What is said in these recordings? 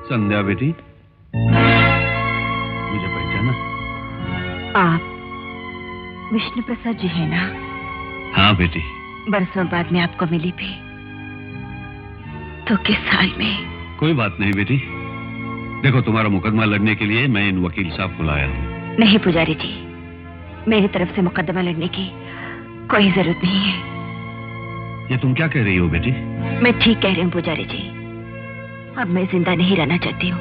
संध्या बेटी, मुझे पहचाना? आप विष्णु प्रसाद जी है ना? हाँ बेटी। बरसों बाद में आपको मिली भी, तो किस हाल में? कोई बात नहीं बेटी। देखो, तुम्हारा मुकदमा लड़ने के लिए मैं इन वकील साहब को लाया हूँ। नहीं पुजारी जी, मेरी तरफ से मुकदमा लड़ने की कोई जरूरत नहीं है। ये तुम क्या कह रही हो बेटी? मैं ठीक कह रही हूँ पुजारी जी। अब मैं जिंदा नहीं रहना चाहती हूँ,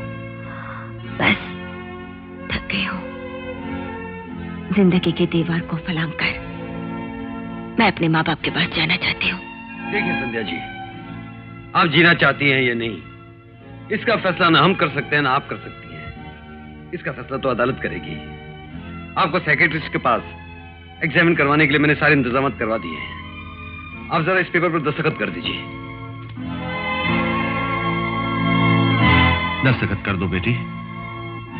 बस थक गई हूँ। जिंदगी की दीवार को फलांग कर मैं अपने माँ बाप के पास जाना चाहती हूँ। देखिए संध्या जी, आप जीना चाहती हैं या नहीं, इसका फैसला ना हम कर सकते हैं ना आप कर सकती हैं। इसका फैसला तो अदालत करेगी। आपको साइकियाट्रिस्ट के पास एग्जामिन करवाने के लिए मैंने सारे इंतजाम करवा दिए हैं। आप जरा इस पेपर पर दस्तखत कर दीजिए। दस्तखत कर दो बेटी।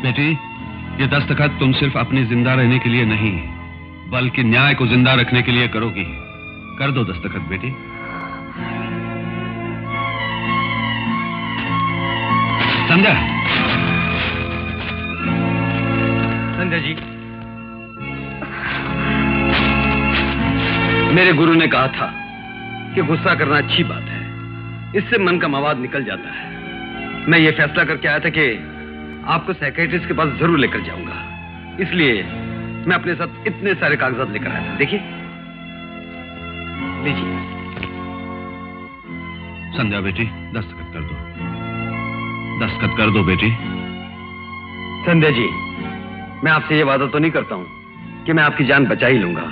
बेटी, ये दस्तखत तुम सिर्फ अपने जिंदा रहने के लिए नहीं, बल्कि न्याय को जिंदा रखने के लिए करोगी। कर दो दस्तखत बेटी। संध्या। संध्या जी, मेरे गुरु ने कहा था कि गुस्सा करना अच्छी बात है, इससे मन का मवाद निकल जाता है। मैं ये फैसला करके आया था कि आपको साइकियाट्रिस्ट के पास जरूर लेकर जाऊंगा, इसलिए मैं अपने साथ इतने सारे कागजात लेकर आया था। देखिए, लीजिए। संध्या बेटी, दस्तखत कर दो। दस्तखत कर दो बेटी। संध्या जी, मैं आपसे ये वादा तो नहीं करता हूं कि मैं आपकी जान बचा ही लूंगा,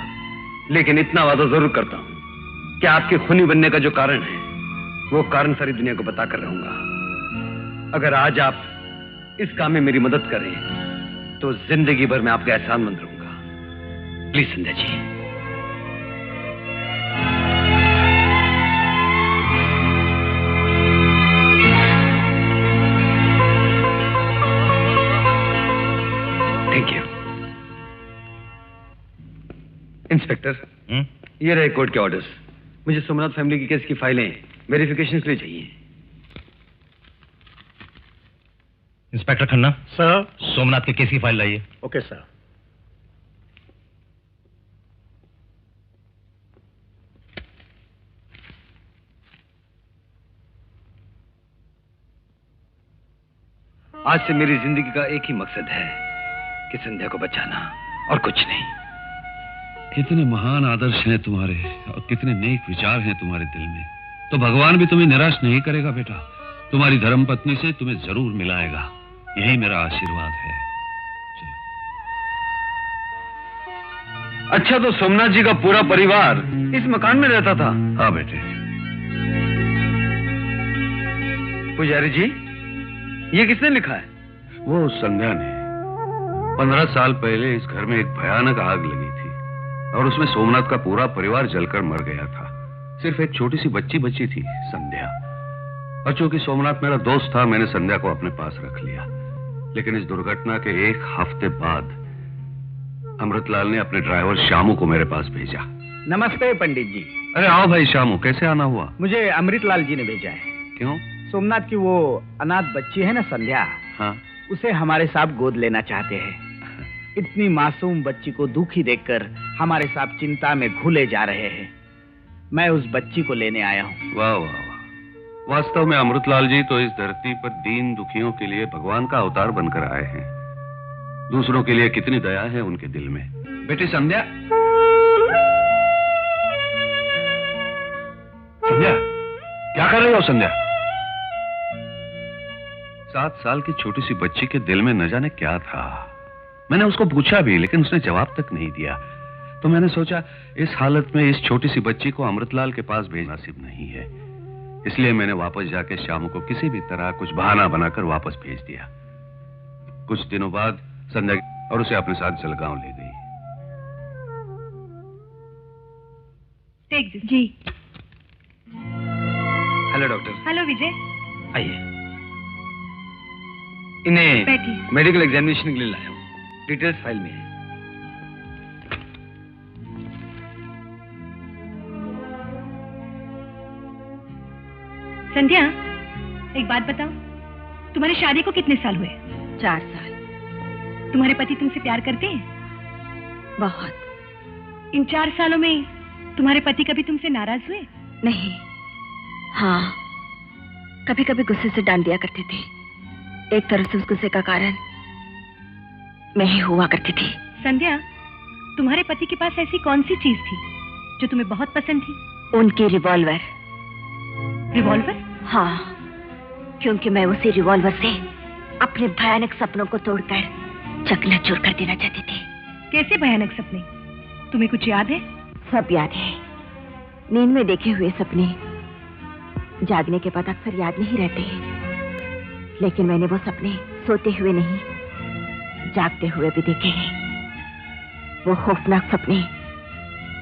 लेकिन इतना वादा जरूर करता हूं कि आपके खूनी बनने का जो कारण है, वो कारण सारी दुनिया को बताकर रहूंगा। अगर आज आप इस काम में मेरी मदद करें तो जिंदगी भर मैं आपका एहसानमंद रहूंगा। Please Sandhya ji. Thank you. Inspector, ये रहे कोर्ट के ऑर्डर्स। मुझे सोमनाथ फैमिली की केस की फाइलें वेरिफिकेशन के लिए चाहिए। इंस्पेक्टर खन्ना। सर। सोमनाथ के केस की फाइल लाइए। Okay sir. आज से मेरी जिंदगी का एक ही मकसद है कि संध्या को बचाना, और कुछ नहीं। कितने महान आदर्श हैं तुम्हारे और कितने नेक विचार हैं तुम्हारे दिल में, तो भगवान भी तुम्हें निराश नहीं करेगा बेटा। तुम्हारी धर्मपत्नी से तुम्हें जरूर मिलाएगा, यही मेरा आशीर्वाद है। अच्छा, तो सोमनाथ जी का पूरा परिवार इस मकान में रहता था? हाँ बेटे। पुजारी जी, ये किसने लिखा है? वो संध्या ने। 15 साल पहले इस घर में एक भयानक आग लगी थी और उसमें सोमनाथ का पूरा परिवार जलकर मर गया था। सिर्फ एक छोटी सी बच्ची बची थी, संध्या। और चूंकि सोमनाथ मेरा दोस्त था, मैंने संध्या को अपने पास रख लिया। लेकिन इस दुर्घटना के एक हफ्ते बाद अमृतलाल ने अपने ड्राइवर श्यामू को मेरे पास भेजा। नमस्ते पंडित जी। अरे आओ भाई श्यामू, कैसे आना हुआ? मुझे अमृतलाल जी ने भेजा है। क्यों? सोमनाथ की वो अनाथ बच्ची है ना संध्या, हाँ, उसे हमारे साथ गोद लेना चाहते हैं। इतनी मासूम बच्ची को दुखी देखकर हमारे साथ चिंता में घुले जा रहे हैं। मैं उस बच्ची को लेने आया हूँ। वाह वाह वाह। वास्तव में अमृतलाल जी तो इस धरती पर दीन दुखियों के लिए भगवान का अवतार बनकर आए हैं। दूसरों के लिए कितनी दया है उनके दिल में। बेटी संध्या, संध्या, क्या कर रही हो संध्या? 7 साल की छोटी सी बच्ची के दिल में न जाने क्या था। मैंने उसको पूछा भी, लेकिन उसने जवाब तक नहीं दिया। तो मैंने सोचा इस हालत में इस छोटी सी बच्ची को अमृतलाल के पास भेजना नसीब नहीं है, इसलिए मैंने वापस जाके श्यामू को किसी भी तरह कुछ बहाना बनाकर वापस भेज दिया। कुछ दिनों बाद संध्या और उसे अपने साथ जलगांव ले गई। जी। Hello doctor. हेलो विजय। आइए। इन्हें बैठिए। मेडिकल एग्जामिनेशन के लिए लाया हूँ। डिटेल्स फाइल में है। संध्या, एक बात बताओ, तुम्हारी शादी को कितने साल हुए? 4 साल। तुम्हारे पति तुमसे प्यार करते हैं? बहुत। इन 4 सालों में तुम्हारे पति कभी तुमसे नाराज हुए? नहीं। हाँ, कभी कभी गुस्से से डांट दिया करते थे। एक तरह से उस गुस्से का कारण मैं ही हुआ करती थी। संध्या, तुम्हारे पति के पास ऐसी कौन सी चीज थी जो तुम्हें बहुत पसंद थी? उनकी रिवॉल्वर। रिवॉल्वर? हाँ, क्योंकि मैं उसी रिवॉल्वर से अपने भयानक सपनों को तोड़कर चकनाचूर कर देना चाहती थी। कैसे भयानक सपने? तुम्हें कुछ याद है? सब याद है। नींद में देखे हुए सपने जागने के बाद अक्सर याद नहीं रहते हैं, लेकिन मैंने वो सपने सोते हुए नहीं, जागते हुए भी देखे हैं। वो खौफनाक सपने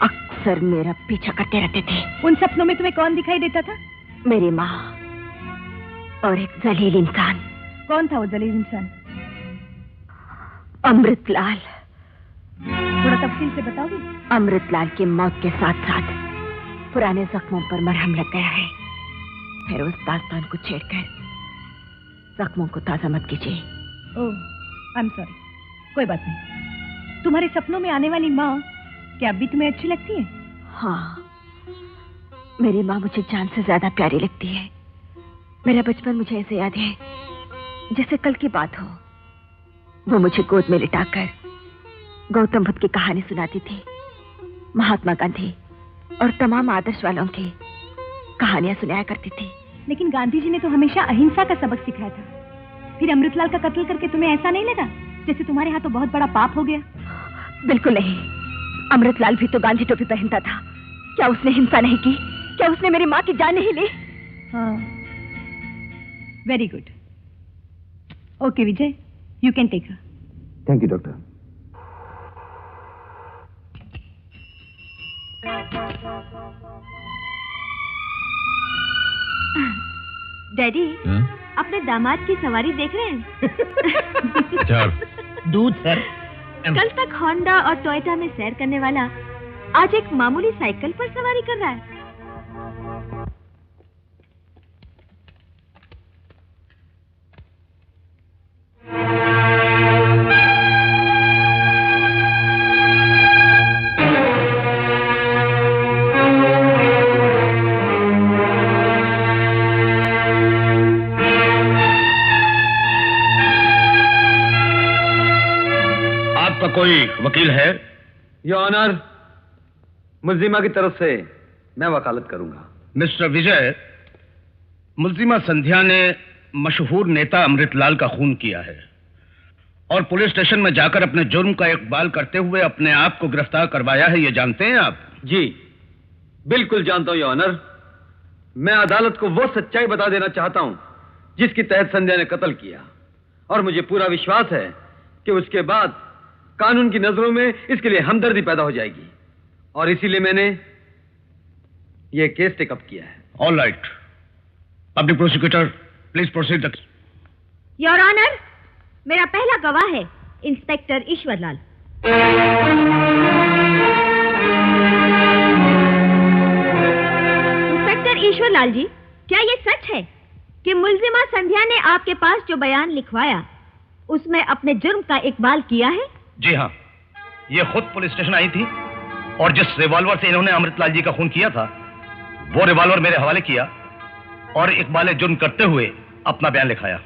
अक्सर मेरा पीछा करते रहते थे। उन सपनों में तुम्हें कौन दिखाई देता था? मेरी माँ और एक जलील इंसान। कौन था वो जलील इंसान? अमृतलाल। थोड़ा तफसील से बताओगे? अमृतलाल की मौत के साथ साथ पुराने जख्मों पर मरहम लग गया है। फिर उस दास्तान को छेड़कर जख्मों को ताजा मत कीजिए। ओह, आई एम सॉरी। कोई बात नहीं। तुम्हारे सपनों में आने वाली माँ क्या अब भी तुम्हें अच्छी लगती है? हाँ, मेरी माँ मुझे जान से ज्यादा प्यारी लगती है। मेरा बचपन मुझे ऐसे याद है जैसे कल की बात हो। वो मुझे गोद में लिटाकर गौतम बुद्ध की कहानी सुनाती थी, महात्मा गांधी और तमाम आदर्श वालों की कहानियां सुनाया करती थी। लेकिन गांधी जी ने तो हमेशा अहिंसा का सबक सिखाया था। फिर अमृतलाल का कत्ल करके तुम्हें ऐसा नहीं लगा जैसे तुम्हारे हाथ तो बहुत बड़ा पाप हो गया? बिल्कुल नहीं। अमृतलाल भी तो गांधी टोपी पहनता था। क्या उसने हिंसा नहीं की? क्या उसने मेरी माँ की जान नहीं ली? हाँ, very good. Okay Vijay, you can take her. Thank you doctor. Daddy, अपने दामाद की सवारी देख रहे हैं? दूध सर। कल तक होंडा और टोयोटा में सैर करने वाला आज एक मामूली साइकिल पर सवारी कर रहा है। कोई वकील है? योर ऑनर, मुल्जिमा की तरफ से मैं वकालत करूंगा। मिस्टर विजय, मुल्जिमा संध्या ने मशहूर नेता अमृतलाल का खून किया है और पुलिस स्टेशन में जाकर अपने जुर्म का इकबाल करते हुए अपने आप को गिरफ्तार करवाया है। ये जानते हैं आप? जी बिल्कुल जानता हूं योर ऑनर। मैं अदालत को वो सच्चाई बता देना चाहता हूं जिसके तहत संध्या ने कत्ल किया, और मुझे पूरा विश्वास है कि उसके बाद कानून की नजरों में इसके लिए हमदर्दी पैदा हो जाएगी, और इसीलिए मैंने यह केस टेकअप किया है। All right, public prosecutor please proceed. Your honour, मेरा पहला गवाह है इंस्पेक्टर ईश्वरलाल। इंस्पेक्टर ईश्वरलाल जी, क्या ये सच है कि मुल्जिमा संध्या ने आपके पास जो बयान लिखवाया उसमें अपने जुर्म का इकबाल किया है? जी हाँ, ये खुद पुलिस स्टेशन आई थी और जिस रिवॉल्वर से इन्होंने अमृतलाल जी का खून किया था वो रिवॉल्वर मेरे हवाले किया और इकबाल जुर्म करते हुए अपना बयान लिखाया।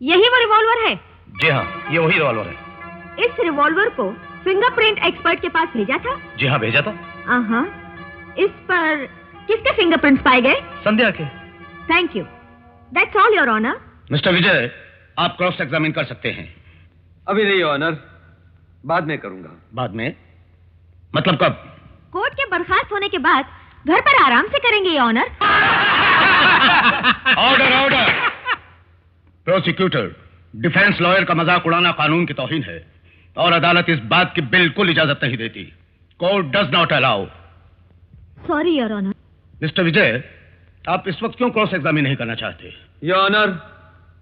यही वो रिवॉल्वर है? जी हाँ, ये वही रिवॉल्वर है। इस रिवॉल्वर को फिंगरप्रिंट एक्सपर्ट के पास भेजा था? जी हाँ, भेजा था। इस पर किसके फिंगरप्रिंट्स पाए गए? संध्या के। Thank you, that's all your honour. Mister Vijay, आप क्रॉस एग्जामिन कर सकते हैं। अभी नहीं ऑनर, बाद में करूंगा। बाद में? मतलब कब? कोर्ट के बर्खास्त होने के बाद घर पर आराम से करेंगे ये honour. Order order. Prosecutor, defence lawyer का मजाक उड़ाना कानून की तौहीन है और अदालत इस बात की बिल्कुल इजाजत नहीं देती। Court does not allow. Sorry your honour. Mister Vijay, आप इस वक्त क्यों क्रॉस एग्जामिन नहीं करना चाहते? योर ऑनर,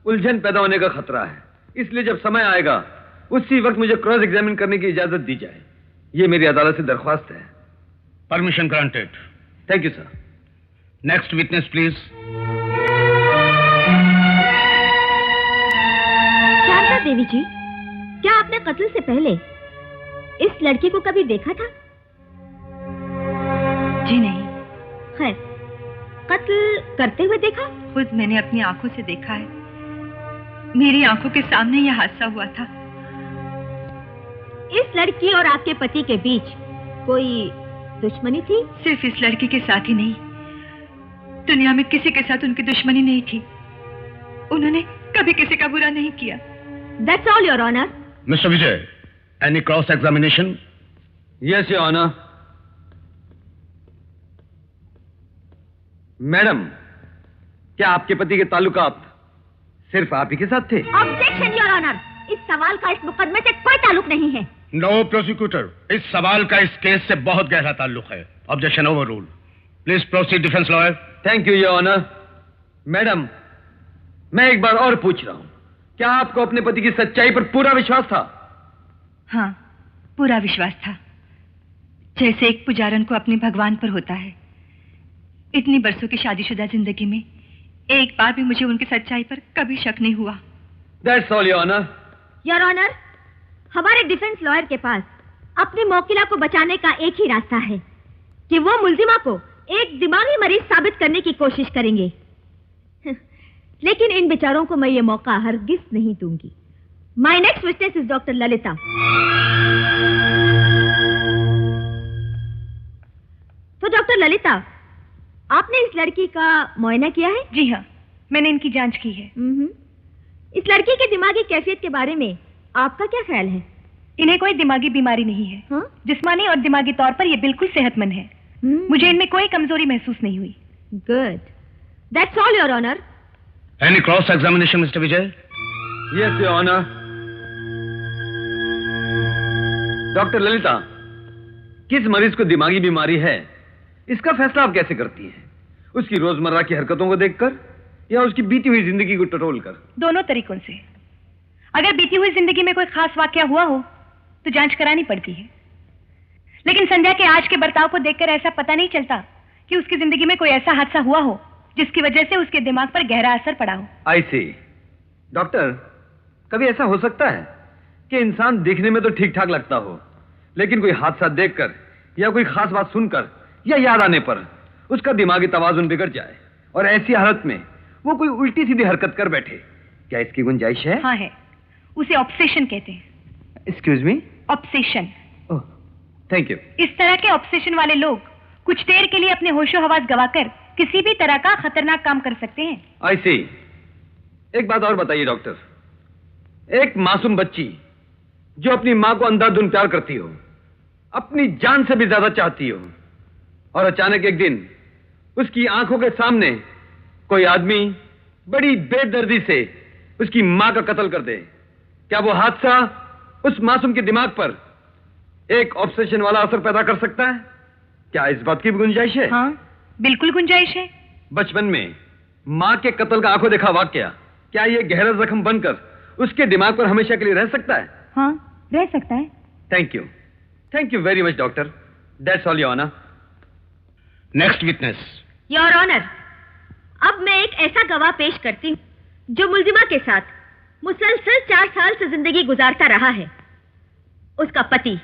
उलझन पैदा होने का खतरा है, इसलिए जब समय आएगा उसी वक्त मुझे क्रॉस एग्जामिन करने की इजाजत दी जाए। ये मेरी अदालत से दरख्वास्त है। Permission granted. Thank you sir. Next witness please. Sharda Devi ji, क्या आपने कत्ल से पहले इस लड़की को कभी देखा था? जी नहीं। खैर, कत्ल करते हुए देखा? खुद मैंने अपनी आंखों से देखा है। मेरी आंखों के सामने यह हादसा हुआ था। इस लड़की और आपके पति के बीच कोई दुश्मनी थी? सिर्फ इस लड़की के साथ ही नहीं, दुनिया में किसी के साथ उनकी दुश्मनी नहीं थी। उन्होंने कभी किसी का बुरा नहीं किया। That's all, Your Honor. Mister Vijay, any cross examination? Yes your honour. Madam, क्या आपके पति के ताल्लुकात सिर्फ आप ही के साथ थे? Objection, Your Honor. इस सवाल का इस मुकदमे से कोई ताल्लुक नहीं है। नो प्रोसिक्यूटर, इस सवाल का इस केस से बहुत गहरा ताल्लुक है। Objection overrule. Please proceed defence lawyer. Thank you your honour. Madam, मैं एक बार और पूछ रहा हूं, क्या आपको अपने पति की सच्चाई पर पूरा विश्वास था? हाँ, पूरा विश्वास था, जैसे एक पुजारन को अपने भगवान पर होता है। इतनी बरसों की शादीशुदा जिंदगी में एक बार भी मुझे उनकी सच्चाई पर कभी शक नहीं हुआ। That's all your honour. Your honour, हमारे डिफेंस लॉयर के पास अपनी मौकिला को बचाने का एक ही रास्ता है कि वो मुल्जिमा को एक दिमागी मरीज साबित करने की कोशिश करेंगे। लेकिन इन बेचारों को मैं ये मौका हरगिज नहीं दूंगी। My next witness is doctor Lalita. तो डॉक्टर ललिता, आपने इस लड़की का मुआयना किया है? जी हाँ, मैंने इनकी जांच की है। इस लड़की के दिमागी कैफियत के बारे में आपका क्या ख्याल है? इन्हें कोई दिमागी बीमारी नहीं है। हाँ? जिस्मानी और दिमागी तौर पर ये बिल्कुल सेहतमंद है। मुझे इनमें कोई कमजोरी महसूस नहीं हुई। Good, that's all your honour. Any cross examination mister Vijay? Yes your honour. Doctor Lalita, किस मरीज को दिमागी बीमारी है, इसका फैसला आप कैसे करती हैं? उसकी रोजमर्रा की हरकतों को देखकर या उसकी बीती हुई जिंदगी को टटोल कर? दोनों तरीकों से। अगर बीती हुई जिंदगी में कोई खास वाकया हुआ हो तो जांच करानी पड़ती है, लेकिन संध्या के आज के बर्ताव को देखकर ऐसा पता नहीं चलता कि उसकी जिंदगी में कोई ऐसा हादसा हुआ हो जिसकी वजह से उसके दिमाग पर गहरा असर पड़ा हो। आई सी। डॉक्टर, कभी ऐसा हो सकता है कि इंसान देखने में तो ठीक ठाक लगता हो, लेकिन कोई हादसा देखकर या कोई खास बात सुनकर या याद आने पर उसका दिमागी तवाजुन बिगड़ जाए और ऐसी हालत में वो कोई उल्टी सीधी हरकत कर बैठे? क्या इसकी गुंजाइश है? हाँ है, उसे ऑब्सेशन कहते हैं। Excuse me? Obsession. Oh, thank you. इस तरह के ऑब्सेशन वाले लोग कुछ देर के लिए अपने होशो हवास गवाकर किसी भी तरह का खतरनाक काम कर सकते हैं। आई सी। एक बात और बताइए डॉक्टर, एक मासूम बच्ची जो अपनी मां को अंधाधुंध प्यार करती हो, अपनी जान से भी ज्यादा चाहती हो, और अचानक एक दिन उसकी आंखों के सामने कोई आदमी बड़ी बेदर्दी से उसकी मां का कत्ल कर दे, क्या वो हादसा उस मासूम के दिमाग पर एक ऑब्सेशन वाला असर पैदा कर सकता है? क्या इस बात की भी गुंजाइश है? हाँ, बिल्कुल गुंजाइश है। बचपन में मां के कत्ल का आंखों देखा वाकया, क्या ये गहरा जख्म बनकर उसके दिमाग पर हमेशा के लिए रह सकता है? हाँ, रह सकता है। Thank you very much doctor. That's all your honour. Next witness. Your honour, अब मैं एक ऐसा गवाह पेश करती हूँ जो मुल्जिमा के साथ मुसलसल 4 साल से जिंदगी गुजारता रहा है। उसका पति,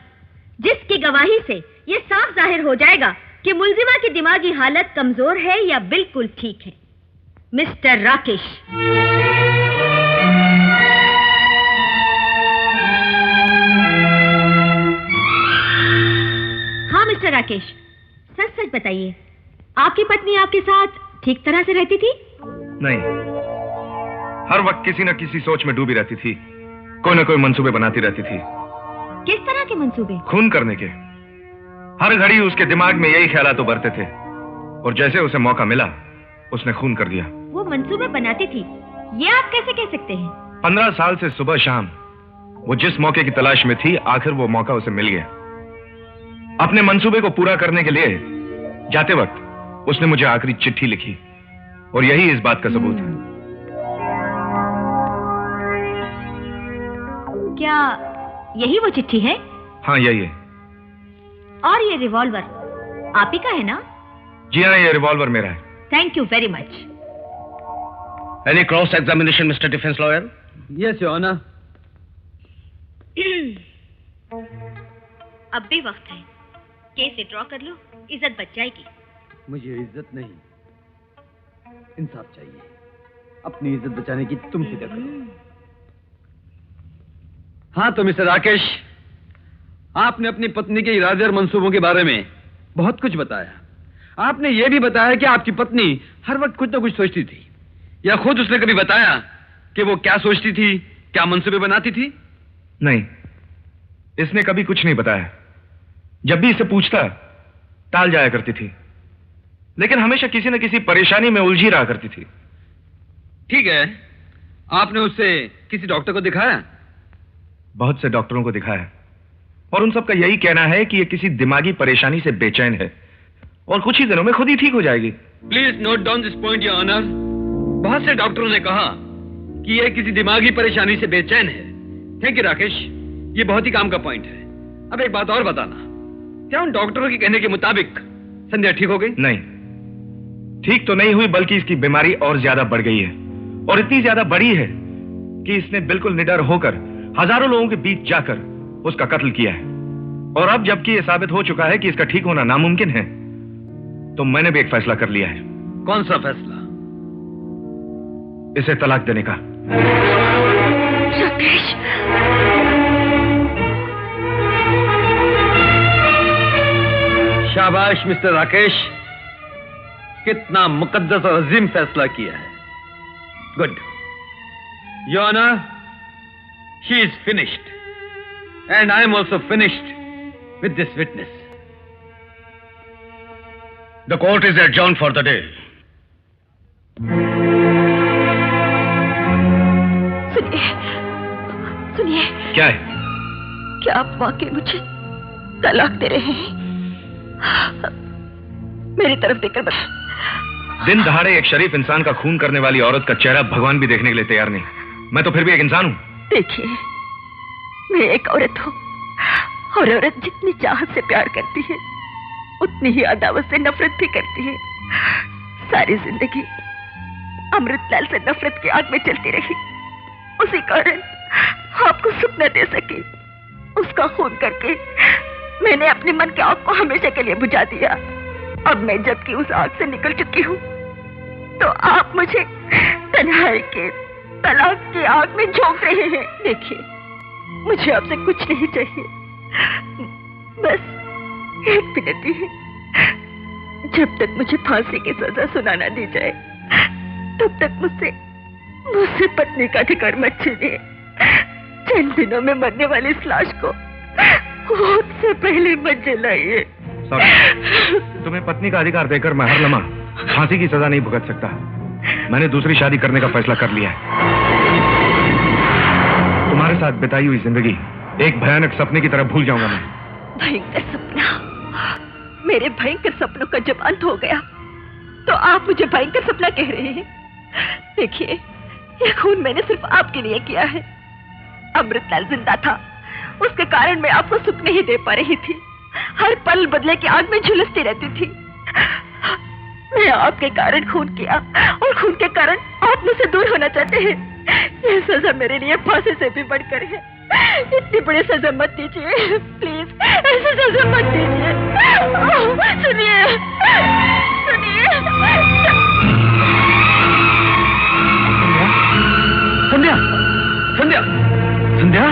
जिसकी गवाही से यह साफ जाहिर हो जाएगा कि मुल्जिमा की दिमागी हालत कमजोर है या बिल्कुल ठीक है। मिस्टर राकेश। हाँ मिस्टर राकेश, सच सच बताइए, आपकी पत्नी आपके साथ ठीक तरह से रहती थी? नहीं, हर वक्त किसी न किसी सोच में डूबी रहती थी, कोई न कोई मंसूबे बनाती रहती थी। किस तरह के मंसूबे? खून करने के। हर घड़ी उसके दिमाग में यही ख्यालात उभरते थे, और जैसे उसे मौका मिला उसने खून कर दिया। वो मंसूबे बनाती थी, ये आप कैसे कह सकते हैं? 15 साल से सुबह शाम वो जिस मौके की तलाश में थी, आखिर वो मौका उसे मिल गया। अपने मंसूबे को पूरा करने के लिए जाते वक्त उसने मुझे आखिरी चिट्ठी लिखी, और यही इस बात का सबूत है। क्या यही वो चिट्ठी है? हाँ, यही है। और ये रिवॉल्वर आप ही का है ना? जी हाँ, ये रिवॉल्वर मेरा है। Thank you very much. Any cross examination mister defence lawyer? Yes your honour. अब भी वक्त है, केस विड्रॉ कर लो, इज्जत बच जाएगी। मुझे इज्जत नहीं, इंसाफ चाहिए। अपनी इज्जत बचाने की तुम फिक्र करो। हाँ तो मिस्टर राकेश, आपने अपनी पत्नी के इरादे और मंसूबों के बारे में बहुत कुछ बताया। आपने यह भी बताया कि आपकी पत्नी हर वक्त कुछ ना कुछ सोचती थी, या खुद उसने कभी बताया कि वो क्या सोचती थी, क्या मंसूबे बनाती थी? नहीं, इसने कभी कुछ नहीं बताया। जब भी इसे पूछता टाल जाया करती थी, लेकिन हमेशा किसी न किसी परेशानी में उलझी रहा करती थी। ठीक है, आपने उससे किसी डॉक्टर को दिखाया? बहुत से डॉक्टरों को दिखाया और उन सब का यही कहना है कि ये किसी दिमागी परेशानी से बेचैन है और कुछ ही दिनों में खुद ही ठीक हो जाएगी। Please note down this point your honour. बहुत से डॉक्टरों ने कहा कि यह किसी दिमागी परेशानी से बेचैन है। थैंक यू राकेश, ये बहुत ही काम का पॉइंट है। अब एक बात और बताना, क्या उन डॉक्टरों के कहने के मुताबिक संध्या ठीक हो गई? नहीं, ठीक तो नहीं हुई, बल्कि इसकी बीमारी और ज्यादा बढ़ गई है, और इतनी ज्यादा बड़ी है कि इसने बिल्कुल निडर होकर हजारों लोगों के बीच जाकर उसका कत्ल किया है। और अब जबकि यह साबित हो चुका है कि इसका ठीक होना नामुमकिन है, तो मैंने भी एक फैसला कर लिया है। कौन सा फैसला? इसे तलाक देने का। राकेश, शाबाश मिस्टर राकेश, कितना मुकद्दस और अजीम फैसला किया है। Good your honour, she is finished and I am also finished with this witness. The court is adjourned for the day. सुनिए, क्या है? क्या आप वाकई मुझे तलाक दे रहे हैं? मेरी तरफ देखकर बता। दिन दहाड़े एक शरीफ इंसान का खून करने वाली औरत का चेहरा भगवान भी देखने के लिए तैयार नहीं। मैं तो फिर भी एक इंसान हूं। देखिए, मैं एक औरत हूं, और औरत जितनी चाहत से प्यार करती है, उतनी ही अदावत से नफरत भी करती है। सारी जिंदगी अमृतलाल से नफरत की आग में चलती रही, उसी कारण आपको सुख न दे सकी। उसका खून करके मैंने अपने मन के आग को हमेशा के लिए बुझा दिया। अब मैं जबकि उस आग से निकल चुकी हूँ, तो आप मुझे तन्हाई के तलाक की आग में झोंक रहे हैं। देखिए, मुझे आपसे कुछ नहीं चाहिए, बस एक विनती है, जब तक मुझे फांसी की सजा सुना ना दी जाए, तब तक मुझसे पत्नी का अधिकार मत छीनिए। चंद दिनों में मरने वाली इस लाश को मौत से पहले मत जलाइए। तुम्हें पत्नी का अधिकार देकर मैं हर लम्हा फांसी की सजा नहीं भुगत सकता। मैंने दूसरी शादी करने का फैसला कर लिया है। तुम्हारे साथ बिताई हुई जिंदगी एक भयानक सपने की तरह भूल जाऊंगा मैं। भयंकर सपना? मेरे भयंकर सपनों का जब अंत हो गया, तो आप मुझे भयंकर सपना कह रहे हैं? देखिए, ये खून मैंने सिर्फ आपके लिए किया है। अमृतलाल जिंदा था, उसके कारण मैं आपको सुख नहीं दे पा रही थी। हर पल बदले की आग में झुलसती रहती थी। मैं आपके कारण खून किया, और खून के कारण आप मुझसे दूर होना चाहते हैं। यह सजा मेरे लिए फांसी से भी बढ़कर है। इतनी बड़ी सजा मत दीजिए, प्लीज ऐसी सजा मत दीजिए। सुनिए, सुनिए। संध्या, संध्या, संध्या।